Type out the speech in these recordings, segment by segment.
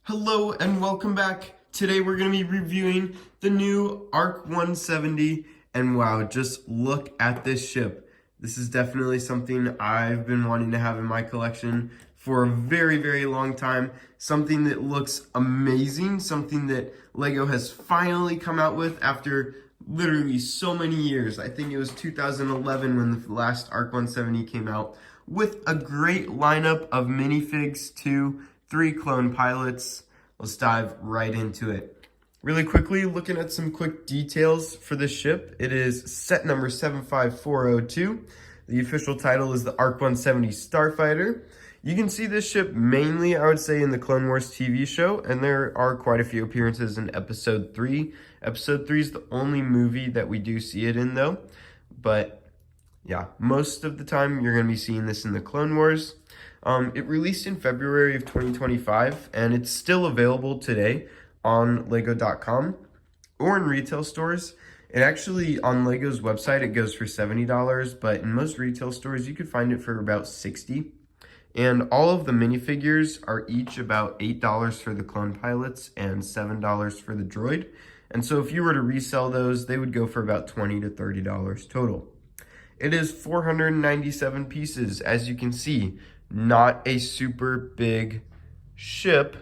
Hello and welcome back. Today we're going to be reviewing the new ARC-170, and wow, just look at this ship. This is definitely something I've been wanting to have in my collection for a very long time. Something that looks amazing, something that LEGO has finally come out with after literally so many years. I think it was 2011 when the last ARC-170 came out, with a great lineup of minifigs too. 3 clone pilots. Let's dive right into it. Really quickly, looking at some quick details for this ship. It is set number 75402. The official title is the ARC-170 Starfighter. You can see this ship mainly, I would say, in the Clone Wars TV show, and there are quite a few appearances in Episode 3. Episode 3 is the only movie that we do see it in, though. But yeah, most of the time you're going to be seeing this in the Clone Wars. It released in February of 2025, and it's still available today on Lego.com or in retail stores. It actually, on Lego's website, it goes for $70, but in most retail stores, you could find it for about $60. And all of the minifigures are each about $8 for the clone pilots and $7 for the droid. And so if you were to resell those, they would go for about $20 to $30 total. It is 497 pieces, as you can see. Not a super big ship,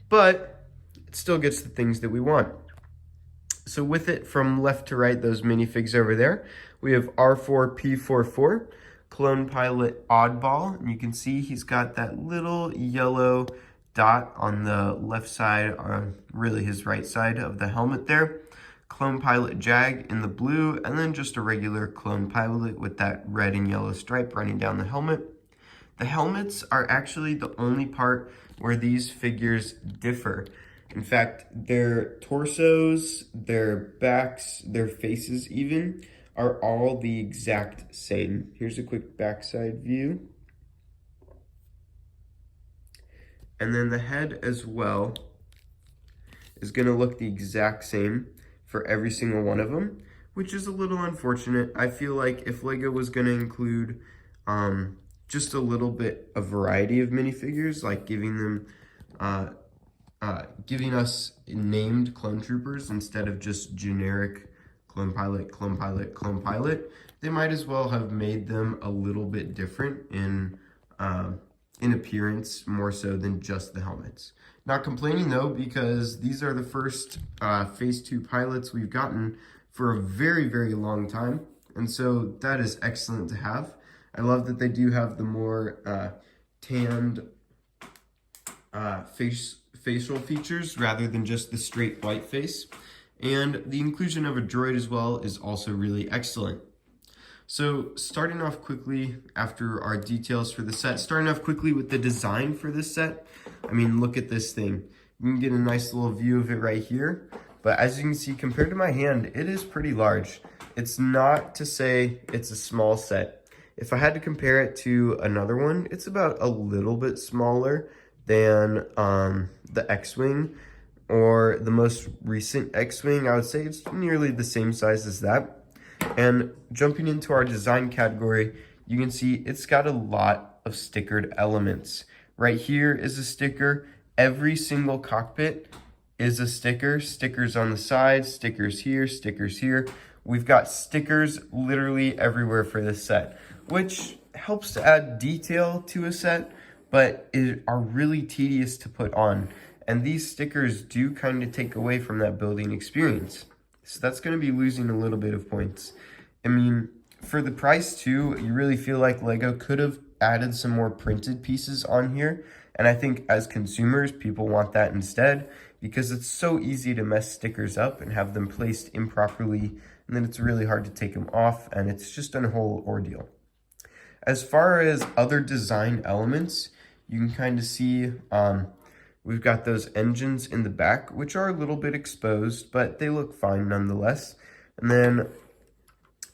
but it still gets the things that we want. So with it, from left to right, those minifigs over there, we have R4P44, Clone Pilot Oddball, and you can see he's got that little yellow dot on the left side, really his right side of the helmet there. Clone Pilot Jag in the blue, and then just a regular Clone Pilot with that red and yellow stripe running down the helmet. The helmets are actually the only part where these figures differ. In fact, their torsos, their backs, their faces even, are all the exact same. Here's a quick backside view. And then the head as well is going to look the exact same for every single one of them, which is a little unfortunate. I feel like if LEGO was going to include just a little bit of variety of minifigures, like giving them, giving us named clone troopers instead of just generic clone pilot, clone pilot, clone pilot, they might as well have made them a little bit different in appearance, more so than just the helmets. Not complaining though, because these are the first Phase 2 pilots we've gotten for a very long time, and so that is excellent to have. I love that they do have the more tanned facial features rather than just the straight white face. And the inclusion of a droid as well is also really excellent. So starting off quickly after our details for the set, starting off quickly with the design for this set. I mean, look at this thing. You can get a nice little view of it right here. But as you can see, compared to my hand, it is pretty large. It's not to say it's a small set. If I had to compare it to another one, it's about a little bit smaller than the X-Wing or the most recent X-Wing. I would say it's nearly the same size as that. And jumping into our design category, you can see it's got a lot of stickered elements. Right here is a sticker. Every single cockpit is a sticker. Stickers on the sides, stickers here, stickers here. We've got stickers literally everywhere for this set, which helps to add detail to a set, but are really tedious to put on. And these stickers do kind of take away from that building experience. So that's going to be losing a little bit of points. I mean, for the price too, you really feel like LEGO could have added some more printed pieces on here. And I think as consumers, people want that instead, because it's so easy to mess stickers up and have them placed improperly, and then it's really hard to take them off, and it's just a whole ordeal. As far as other design elements, you can kind of see we've got those engines in the back, which are a little bit exposed, but they look fine nonetheless. And then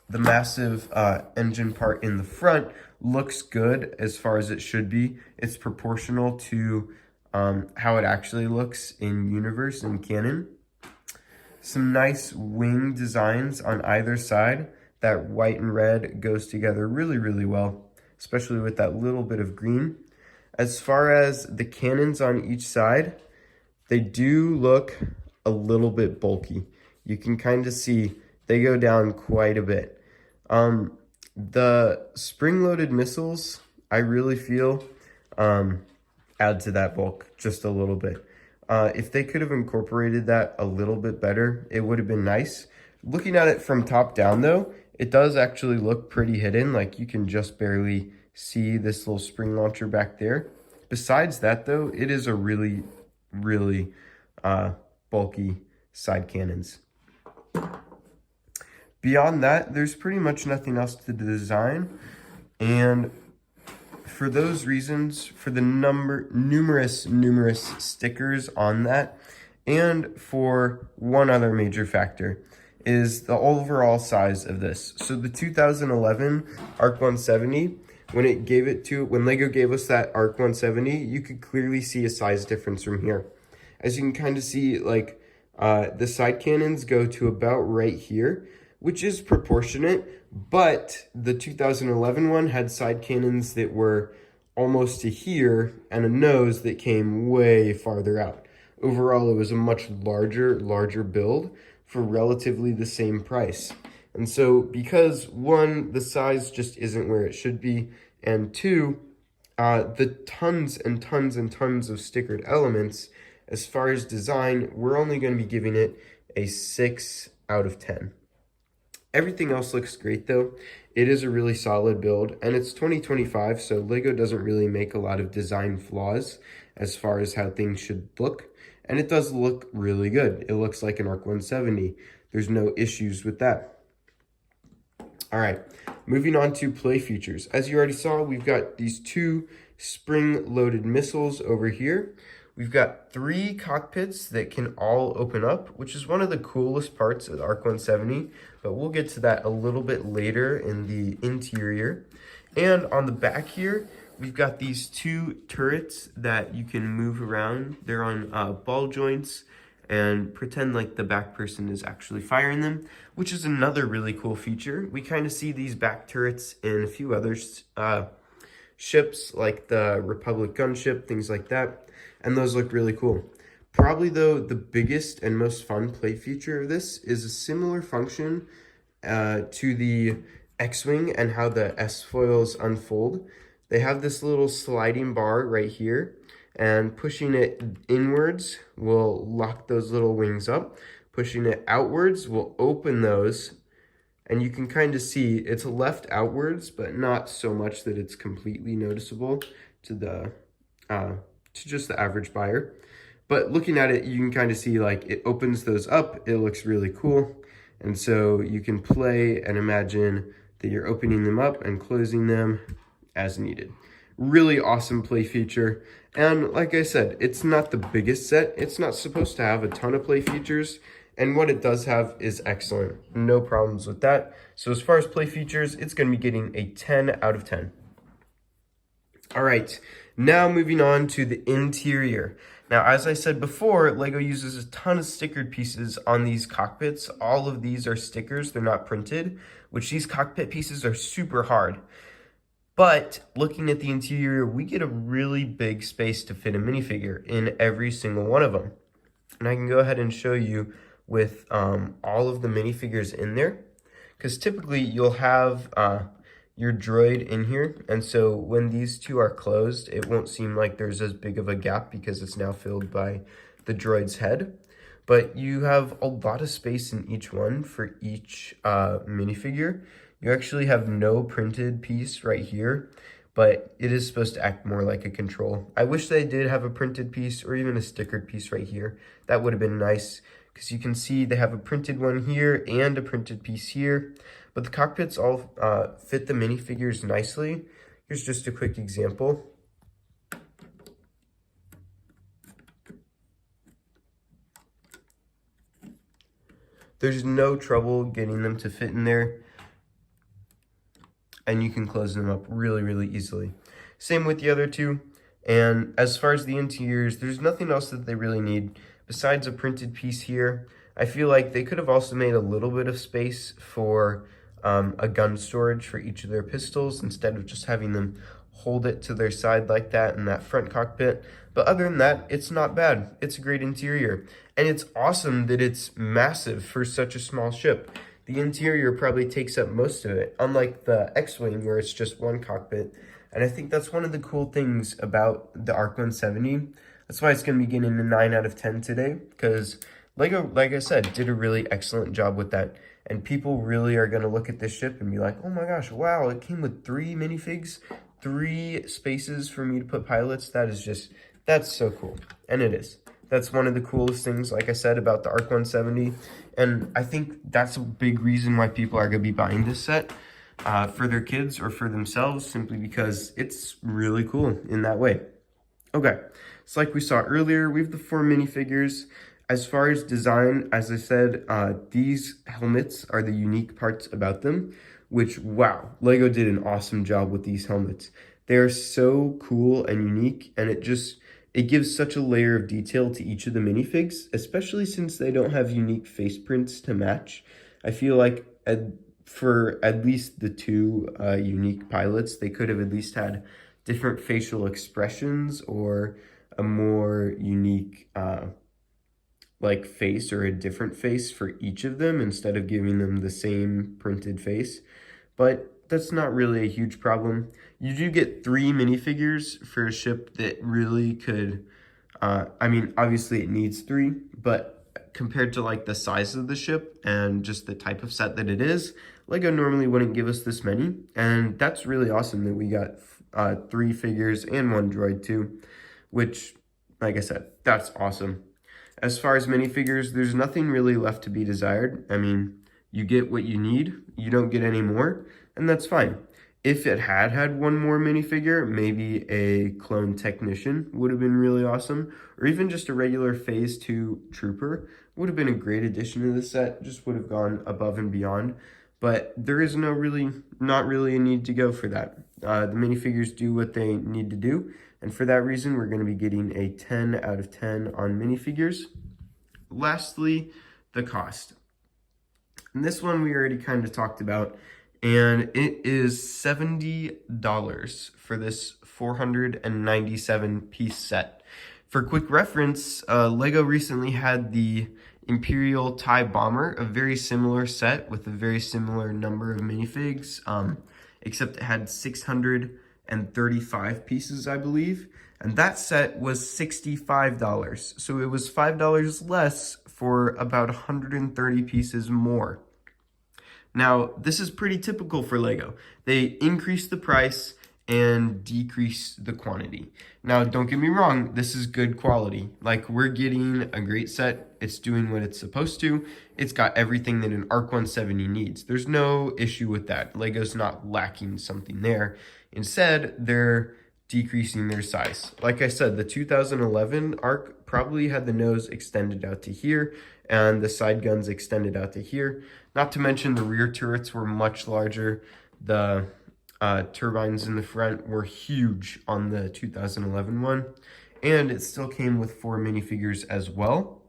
the massive engine part in the front looks good as far as it should be. It's proportional to how it actually looks in universe and canon. Some nice wing designs on either side. That white and red goes together really well, especially with that little bit of green. As far as the cannons on each side, They do look a little bit bulky. You can kind of see they go down quite a bit. The spring-loaded missiles, I really feel, add to that bulk just a little bit. If they could have incorporated that a little bit better, it would have been nice. Looking at it from top down though, it does actually look pretty hidden. Like you can just barely see this little spring launcher back there. Besides that though, it is a really, really bulky side cannons. Beyond that, there's pretty much nothing else to the design. And for those reasons, for the numerous stickers on that, and for one other major factor, is the overall size of this. So the 2011 ARC-170, when Lego gave us that ARC-170, you could clearly see a size difference from here. As you can kind of see, like the side cannons go to about right here, which is proportionate, but the 2011 one had side cannons that were almost to here and a nose that came way farther out. Overall, it was a much larger build for relatively the same price. And so because one, the size just isn't where it should be, and two, the tons and tons of stickered elements, as far as design, we're only going to be giving it a 6 out of 10. Everything else looks great though. It is a really solid build, and it's 2025, so Lego doesn't really make a lot of design flaws as far as how things should look. And it does look really good. It looks like an ARC-170. There's no issues with that. All right, moving on to play features. As you already saw, we've got these 2 spring-loaded missiles over here. We've got 3 cockpits that can all open up, which is one of the coolest parts of the ARC-170, but we'll get to that a little bit later in the interior. And on the back here, we've got these 2 turrets that you can move around. They're on ball joints, and pretend like the back person is actually firing them, which is another really cool feature. We kind of see these back turrets in a few other ships, like the Republic gunship, things like that. And those look really cool. Probably though, the biggest and most fun play feature of this is a similar function to the X-Wing and how the S-foils unfold. They have this little sliding bar right here, and pushing it inwards will lock those little wings up. Pushing it outwards will open those, and you can kind of see it's left outwards, but not so much that it's completely noticeable to the to just the average buyer. But looking at it, you can kind of see like it opens those up. It looks really cool. And so you can play and imagine that you're opening them up and closing them as needed. Really awesome play feature. And like I said, it's not the biggest set. It's not supposed to have a ton of play features. And what it does have is excellent. No problems with that. So as far as play features, it's going to be getting a 10 out of 10. All right. Now moving on to the interior. Now, as I said before, Lego uses a ton of stickered pieces on these cockpits. All of these are stickers, they're not printed, which these cockpit pieces are super hard. But looking at the interior, we get a really big space to fit a minifigure in every single one of them. And I can go ahead and show you with all of the minifigures in there. Because typically you'll have your droid in here, and so when these 2 are closed, it won't seem like there's as big of a gap because it's now filled by the droid's head. But you have a lot of space in each one for each minifigure. You actually have no printed piece right here, but it is supposed to act more like a control. I wish they did have a printed piece or even a stickered piece right here. That would have been nice, because you can see they have a printed one here and a printed piece here. But the cockpits all fit the minifigures nicely. Here's just a quick example. There's no trouble getting them to fit in there. And you can close them up really easily. Same with the other 2. And as far as the interiors, there's nothing else that they really need besides a printed piece here. I feel like they could have also made a little bit of space for a gun storage for each of their pistols instead of just having them hold it to their side like that in that front cockpit. But other than that, it's not bad. It's a great interior. And it's awesome that it's massive for such a small ship. The interior probably takes up most of it, unlike the X-Wing where it's just one cockpit. And I think that's one of the cool things about the ARC-170. That's why it's going to be getting a 9 out of 10 today, because LEGO, like I said, did a really excellent job with that. And people really are going to look at this ship and be like, oh my gosh, wow, it came with 3 minifigs, 3 spaces for me to put pilots. That's so cool. And it is. That's one of the coolest things, like I said, about the ARC-170. And I think that's a big reason why people are going to be buying this set for their kids or for themselves, simply because it's really cool in that way. Okay, so like we saw earlier, we have the 4 minifigures. As far as design, as I said, these helmets are the unique parts about them, which, wow, LEGO did an awesome job with these helmets. They are so cool and unique, and it gives such a layer of detail to each of the minifigs, especially since they don't have unique face prints to match. I feel like for at least the 2 unique pilots, they could have at least had different facial expressions or a more unique like face, or a different face for each of them instead of giving them the same printed face. But that's not really a huge problem. You do get 3 minifigures for a ship that really could, I mean, obviously it needs 3, but compared to like the size of the ship and just the type of set that it is, LEGO normally wouldn't give us this many. And that's really awesome that we got 3 figures and 1 droid too, which, like I said, that's awesome. As far as minifigures, there's nothing really left to be desired. I mean, you get what you need, you don't get any more, and that's fine. If it had 1 more minifigure, maybe a clone technician would have been really awesome, or even just a regular Phase 2 trooper would have been a great addition to the set, just would have gone above and beyond. But there is not really a need to go for that. The minifigures do what they need to do, and for that reason, we're going to be getting a 10 out of 10 on minifigures. Lastly, the cost. And this one we already kind of talked about, and it is $70 for this 497 piece set. For quick reference, LEGO recently had the Imperial TIE Bomber, a very similar set with a very similar number of minifigs, except it had 635 pieces, I believe. And that set was $65. So it was $5 less for about 130 pieces more. Now, this is pretty typical for LEGO. They increase the price and decrease the quantity. Now, don't get me wrong, this is good quality. Like, we're getting a great set. It's doing what it's supposed to. It's got everything that an ARC-170 needs. There's no issue with that. LEGO's not lacking something there. Instead, they're decreasing their size. Like I said, the 2011 ARC probably had the nose extended out to here and the side guns extended out to here. Not to mention the rear turrets were much larger. The turbines in the front were huge on the 2011 one, and it still came with 4 minifigures as well.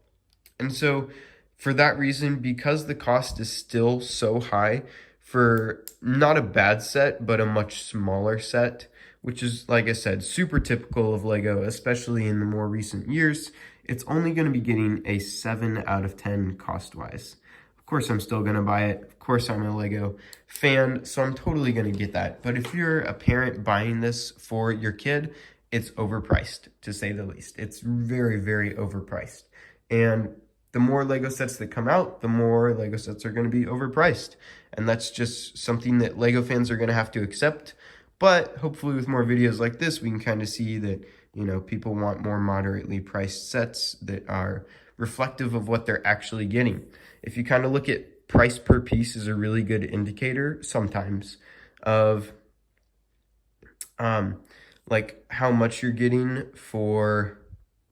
And so for that reason, because the cost is still so high for not a bad set, but a much smaller set, which is, like I said, super typical of LEGO, especially in the more recent years, it's only going to be getting a 7 out of 10 cost-wise. Of course, I'm still going to buy it. Of course, I'm a LEGO fan, so I'm totally going to get that. But if you're a parent buying this for your kid, it's overpriced, to say the least. It's very, very overpriced. And the more LEGO sets that come out, the more LEGO sets are going to be overpriced. And that's just something that LEGO fans are going to have to accept. But hopefully with more videos like this, we can kind of see that, you know, people want more moderately priced sets that are reflective of what they're actually getting. If you kind of look at price per piece is a really good indicator sometimes of like how much you're getting for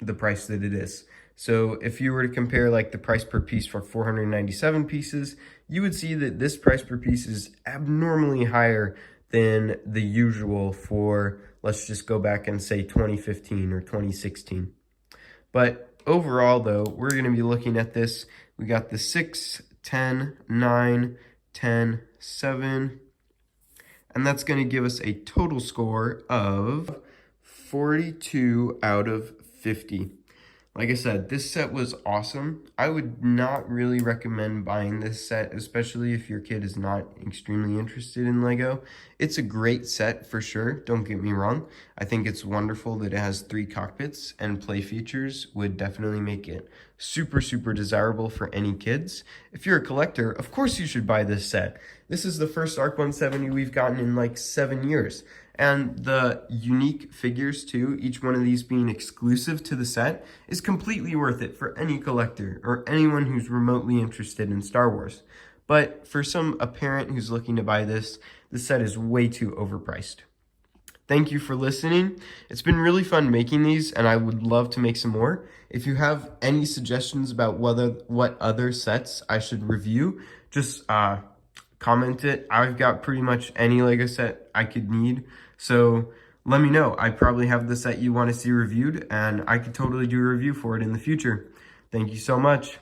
the price that it is. So if you were to compare like the price per piece for 497 pieces, you would see that this price per piece is abnormally higher than the usual for, let's just go back and say 2015 or 2016. But overall though, we're going to be looking at this. We got the 6, 10, 9, 10, 7, and that's going to give us a total score of 42 out of 50. Like I said, this set was awesome. I would not really recommend buying this set, especially if your kid is not extremely interested in Lego. It's a great set for sure, don't get me wrong. I think it's wonderful that it has 3 cockpits, and play features would definitely make it super, super desirable for any kids. If you're a collector, of course you should buy this set. This is the first ARC-170 we've gotten in like 7 years. And the unique figures too, each one of these being exclusive to the set, is completely worth it for any collector or anyone who's remotely interested in Star Wars. But for a parent who's looking to buy this, the set is way too overpriced. Thank you for listening. It's been really fun making these, and I would love to make some more. If you have any suggestions about what other sets I should review, just comment it. I've got pretty much any Lego set I could need, so let me know. I probably have the set you want to see reviewed, and I could totally do a review for it in the future. Thank you so much.